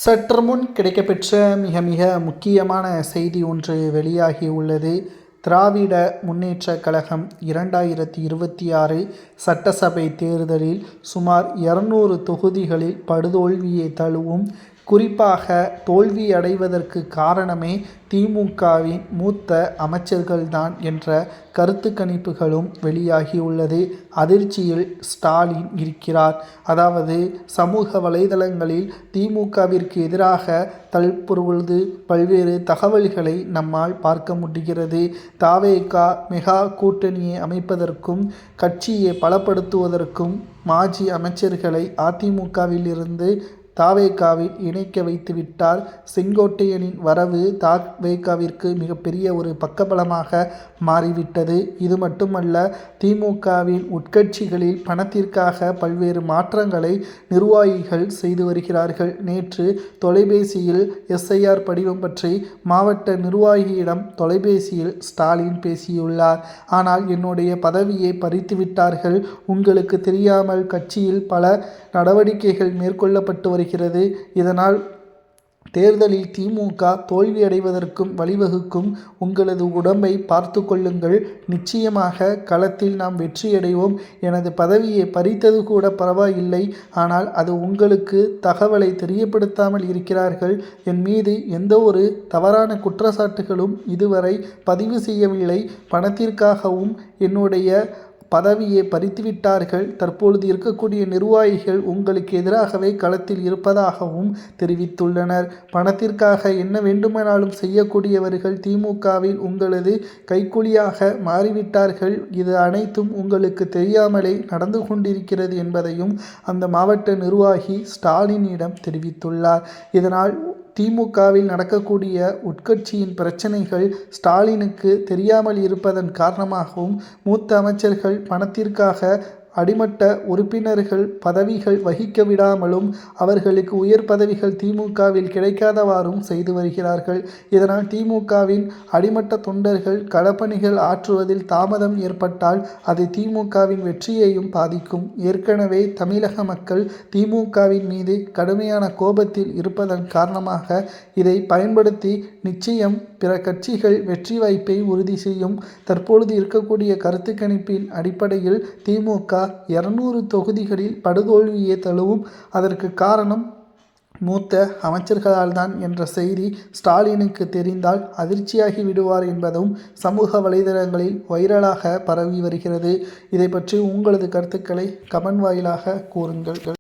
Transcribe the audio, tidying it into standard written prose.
சற்று முன் கிடைக்கப்பெற்ற மிக மிக முக்கியமான செய்தி ஒன்று வெளியாகியுள்ளது. திராவிட முன்னேற்றக் கழகம் 2026 சட்டசபை தேர்தலில் சுமார் 200 தொகுதிகளில் படுதோல்வியை தழுவும். குறிப்பாக தோல்வியடைவதற்கு காரணமே திமுகவின் மூத்த அமைச்சர்கள்தான் என்ற கருத்து கணிப்புகளும் வெளியாகியுள்ளது. அதிர்ச்சியில் ஸ்டாலின் இருக்கிறார். அதாவது சமூக வலைதளங்களில் திமுகவிற்கு எதிராக தற்பொழுது பல்வேறு தகவல்களை நம்மால் பார்க்க முடிகிறது. தவேக மெகா கூட்டணியை அமைப்பதற்கும் கட்சியை பலப்படுத்துவதற்கும் மாஜி அமைச்சர்களை அதிமுகவில் இருந்து தவேகவில் இணைக்க வைத்துவிட்டார். செங்கோட்டையனின் வரவு தவேகவிற்கு மிகப்பெரிய ஒரு பக்கபலமாக மாறிவிட்டது. இது மட்டுமல்ல, திமுகவின் உட்கட்சிகளில் பணத்திற்காக பல்வேறு மாற்றங்களை நிர்வாகிகள் செய்து வருகிறார்கள். நேற்று தொலைபேசியில் SIR படிவம் பற்றி மாவட்ட நிர்வாகியிடம் தொலைபேசியில் ஸ்டாலின் பேசியுள்ளார். ஆனால் என்னுடைய பதவியை பறித்துவிட்டார்கள். உங்களுக்கு தெரியாமல் கட்சியில் பல நடவடிக்கைகள் மேற்கொள்ளப்பட்டு வருகிறது. இதனால் தேர்தலில் திமுக தோல்வியடைவதற்கும் வழிவகுக்கும். உங்களது உடம்பை பார்த்து கொள்ளுங்கள். நிச்சயமாக களத்தில் நாம் வெற்றியடைவோம். எனது பதவியை பறித்தது கூட பரவாயில்லை. ஆனால் அது உங்களுக்கு தகவலை தெரியப்படுத்தாமல் இருக்கிறார்கள். என் மீது எந்த ஒரு தவறான குற்றச்சாட்டுகளும் இதுவரை பதிவு செய்யவில்லை. பணத்திற்காகவும் என்னுடைய பதவியை பறித்துவிட்டார்கள். தற்பொழுது இருக்கக்கூடிய நிர்வாகிகள் உங்களுக்கு எதிராகவே களத்தில் இருப்பதாகவும் தெரிவித்துள்ளனர். பணத்திற்காக என்ன வேண்டுமானாலும் செய்யக்கூடியவர்கள் திமுகவில் உங்களது கைக்கூலியாக மாறிவிட்டார்கள். இது அனைத்தும் உங்களுக்கு தெரியாமலே நடந்து கொண்டிருக்கிறது என்பதையும் அந்த மாவட்ட நிர்வாகி ஸ்டாலினிடம் தெரிவித்துள்ளார். இதனால் திமுகவில் நடக்கக்கூடிய உட்கட்சியின் பிரச்சனைகள் ஸ்டாலினுக்கு தெரியாமல் இருப்பதன் காரணமாகவும் மூத்த அமைச்சர்கள் பணத்திற்காக அடிமட்ட உறுப்பினர்கள் பதவிகள் வகிக்க விடாமலும் அவர்களுக்கு உயர் பதவிகள் திமுகவில் கிடைக்காதவாறும் செய்து வருகிறார்கள். இதனால் திமுகவின் அடிமட்ட தொண்டர்கள் களப்பணிகள் ஆற்றுவதில் தாமதம் ஏற்பட்டால் அது திமுகவின் வெற்றியையும் பாதிக்கும். ஏற்கனவே தமிழக மக்கள் திமுகவின் மீது கடுமையான கோபத்தில் இருப்பதன் காரணமாக இதை பயன்படுத்தி நிச்சயம் பிற கட்சிகள் வெற்றி வாய்ப்பை உறுதி செய்யும். தற்பொழுது இருக்கக்கூடிய கருத்து கணிப்பின் அடிப்படையில் திமுக 200 தொகுதிகளில் படுதோல்வியை தழுவும். அதற்கு காரணம் மூத்த அமைச்சர்களால் தான் என்ற செய்தி ஸ்டாலினுக்கு தெரிந்தால் அதிர்ச்சியாகி விடுவார் என்பதும் சமூக வலைதளங்களில் வைரலாக பரவி வருகிறது. இதை பற்றி உங்களது கருத்துக்களை கமெண்ட் வாயிலாக கூறுங்கள்.